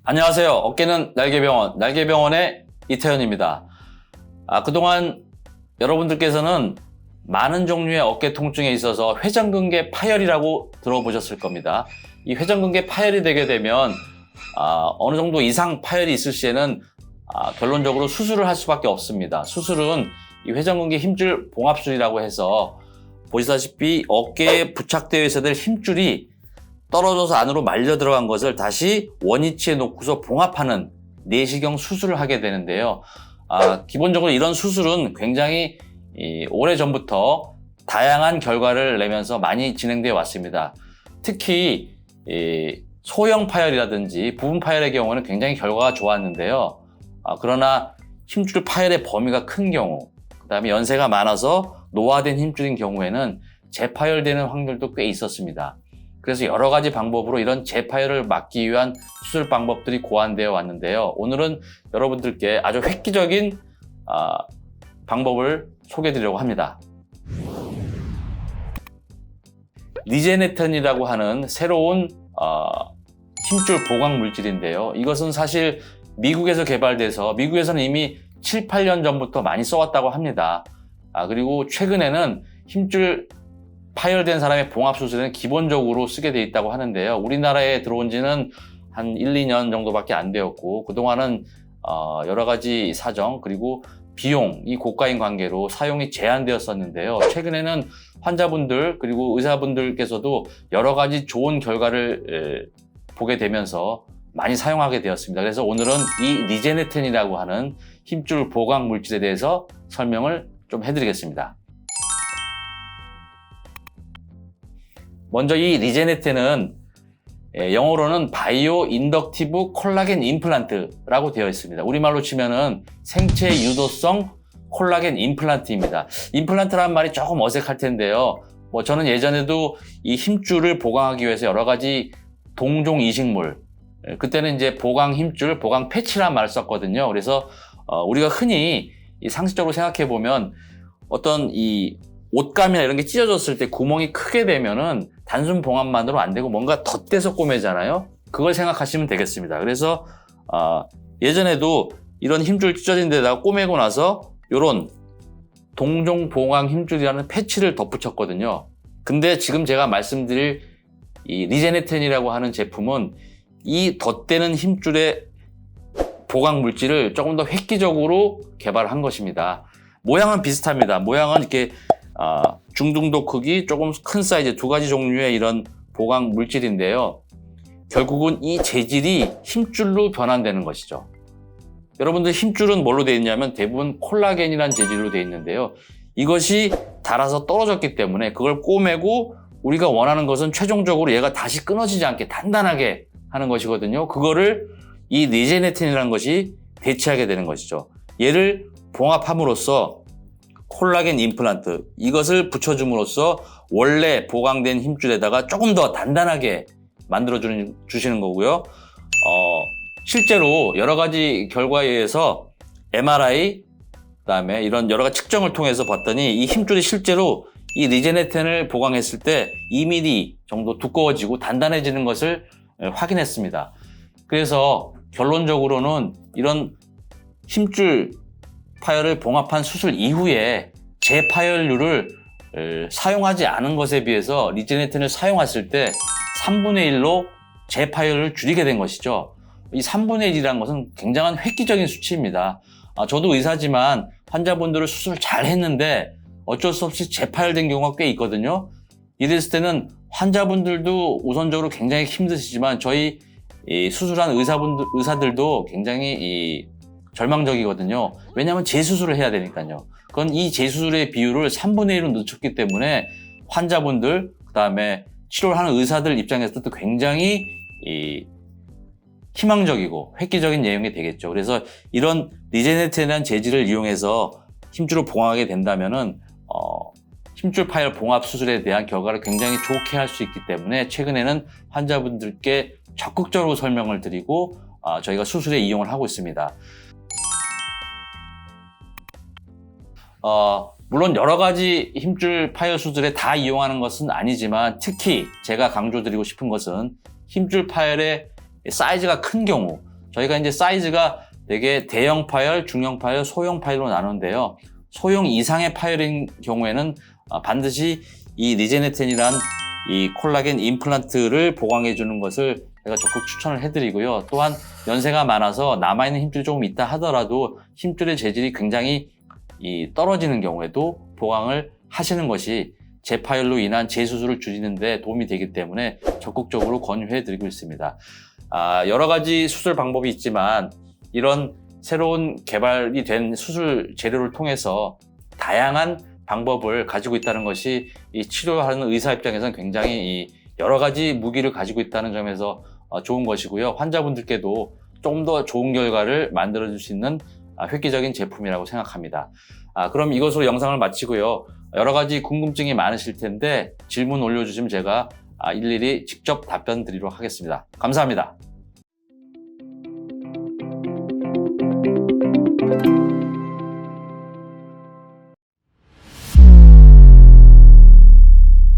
안녕하세요. 어깨는 날개병원, 날개병원의 이태현입니다. 그동안 여러분들께서는 많은 종류의 어깨 통증에 있어서 회전근개 파열이라고 들어보셨을 겁니다. 이 회전근개 파열이 되게 되면 어느 정도 이상 파열이 있을 시에는 결론적으로 수술을 할 수밖에 없습니다. 수술은 이 회전근개 힘줄 봉합술이라고 해서 보시다시피 어깨에 부착되어 있어야 될 힘줄이 떨어져서 안으로 말려 들어간 것을 다시 원위치에 놓고서 봉합하는 내시경 수술을 하게 되는데요. 기본적으로 이런 수술은 굉장히 오래전부터 다양한 결과를 내면서 많이 진행되어 왔습니다. 특히 소형 파열이라든지 부분 파열의 경우는 굉장히 결과가 좋았는데요. 그러나 힘줄 파열의 범위가 큰 경우, 그 다음에 연세가 많아서 노화된 힘줄인 경우에는 재파열되는 확률도 꽤 있었습니다. 그래서 여러 가지 방법으로 이런 재파열을 막기 위한 수술 방법들이 고안되어 왔는데요. 오늘은 여러분들께 아주 획기적인 방법을 소개해 드리려고 합니다. 리제네텐이라고 하는 새로운 힘줄 보강 물질인데요. 이것은 사실 미국에서 개발돼서 미국에서는 이미 7, 8년 전부터 많이 써왔다고 합니다. 그리고 최근에는 힘줄 파열된 사람의 봉합수술은 기본적으로 쓰게 돼 있다고 하는데요. 우리나라에 들어온 지는 한 1, 2년 정도밖에 안 되었고 그동안은 여러 가지 사정 그리고 비용이 고가인 관계로 사용이 제한되었었는데요. 최근에는 환자분들 그리고 의사분들께서도 여러 가지 좋은 결과를 보게 되면서 많이 사용하게 되었습니다. 그래서 오늘은 이 리제네텐이라고 하는 힘줄 보강 물질에 대해서 설명을 좀 해드리겠습니다. 먼저 이 리제네텐은 영어로는 바이오 인덕티브 콜라겐 임플란트라고 되어 있습니다. 우리말로 치면은 생체 유도성 콜라겐 임플란트입니다. 임플란트라는 말이 조금 어색할 텐데요. 저는 예전에도 이 힘줄을 보강하기 위해서 여러 가지 동종 이식물, 그때는 이제 보강 힘줄, 보강 패치란 말을 썼거든요. 그래서 우리가 흔히 상식적으로 생각해 보면 어떤 이 옷감이나 이런 게 찢어졌을 때 구멍이 크게 되면은 단순 봉합만으로 안 되고 뭔가 덧대서 꼬매잖아요. 그걸 생각하시면 되겠습니다. 그래서 예전에도 이런 힘줄 찢어진 데다가 꼬매고 나서 이런 동종 보강 힘줄이라는 패치를 덧붙였거든요. 근데 지금 제가 말씀드릴 이 리제네텐이라고 하는 제품은 이 덧대는 힘줄의 보강 물질을 조금 더 획기적으로 개발한 것입니다. 모양은 비슷합니다. 모양은 이렇게 중등도 크기, 조금 큰 사이즈 두 가지 종류의 이런 보강 물질인데요. 결국은 이 재질이 힘줄로 변환되는 것이죠. 여러분들 힘줄은 뭘로 되어 있냐면 대부분 콜라겐이라는 재질로 되어 있는데요. 이것이 닳아서 떨어졌기 때문에 그걸 꼬매고 우리가 원하는 것은 최종적으로 얘가 다시 끊어지지 않게 단단하게 하는 것이거든요. 그거를 이 리제네텐이라는 것이 대체하게 되는 것이죠. 얘를 봉합함으로써 콜라겐 임플란트, 이것을 붙여줌으로써 원래 보강된 힘줄에다가 조금 더 단단하게 만들어 주시는 거고요. 실제로 여러 가지 결과에 의해서 MRI, 그다음에 이런 여러 가지 측정을 통해서 봤더니 이 힘줄이 실제로 이 리제네텐을 보강했을 때 2mm 정도 두꺼워지고 단단해지는 것을 확인했습니다. 그래서 결론적으로는 이런 힘줄 파열을 봉합한 수술 이후에 재파열률을 사용하지 않은 것에 비해서 리제네텐을 사용했을 때 3분의 1로 재파열을 줄이게 된 것이죠. 이 3분의 1이라는 것은 굉장한 획기적인 수치입니다. 저도 의사지만 환자분들을 수술을 잘 했는데 어쩔 수 없이 재파열된 경우가 꽤 있거든요. 이랬을 때는 환자분들도 우선적으로 굉장히 힘드시지만 저희 수술한 의사들도 굉장히 절망적이거든요. 왜냐하면 재수술을 해야 되니까요. 그건 이 재수술의 비율을 3분의 1로 늦췄기 때문에 환자분들, 그 다음에 치료를 하는 의사들 입장에서도 굉장히 희망적이고 획기적인 내용이 되겠죠. 그래서 이런 리제네텐이라는 재질을 이용해서 힘줄을 봉합하게 된다면은 힘줄 파열 봉합 수술에 대한 결과를 굉장히 좋게 할 수 있기 때문에 최근에는 환자분들께 적극적으로 설명을 드리고 저희가 수술에 이용을 하고 있습니다. 물론 여러 가지 힘줄 파열 수술에 다 이용하는 것은 아니지만 특히 제가 강조드리고 싶은 것은 힘줄 파열의 사이즈가 큰 경우, 저희가 이제 사이즈가 되게 대형 파열, 중형 파열, 소형 파열로 나누는데요. 소형 이상의 파열인 경우에는 반드시 이 리제네텐이란 이 콜라겐 임플란트를 보강해 주는 것을 제가 적극 추천을 해드리고요. 또한 연세가 많아서 남아있는 힘줄이 조금 있다 하더라도 힘줄의 재질이 굉장히 떨어지는 경우에도 보강을 하시는 것이 재파열로 인한 재수술을 줄이는 데 도움이 되기 때문에 적극적으로 권유해 드리고 있습니다. 여러 가지 수술 방법이 있지만 이런 새로운 개발이 된 수술 재료를 통해서 다양한 방법을 가지고 있다는 것이 이 치료하는 의사 입장에서는 굉장히 여러 가지 무기를 가지고 있다는 점에서 좋은 것이고요. 환자분들께도 조금 더 좋은 결과를 만들어줄 수 있는 획기적인 제품이라고 생각합니다. 그럼 이것으로 영상을 마치고요. 여러 가지 궁금증이 많으실 텐데 질문 올려주시면 제가 일일이 직접 답변 드리도록 하겠습니다. 감사합니다.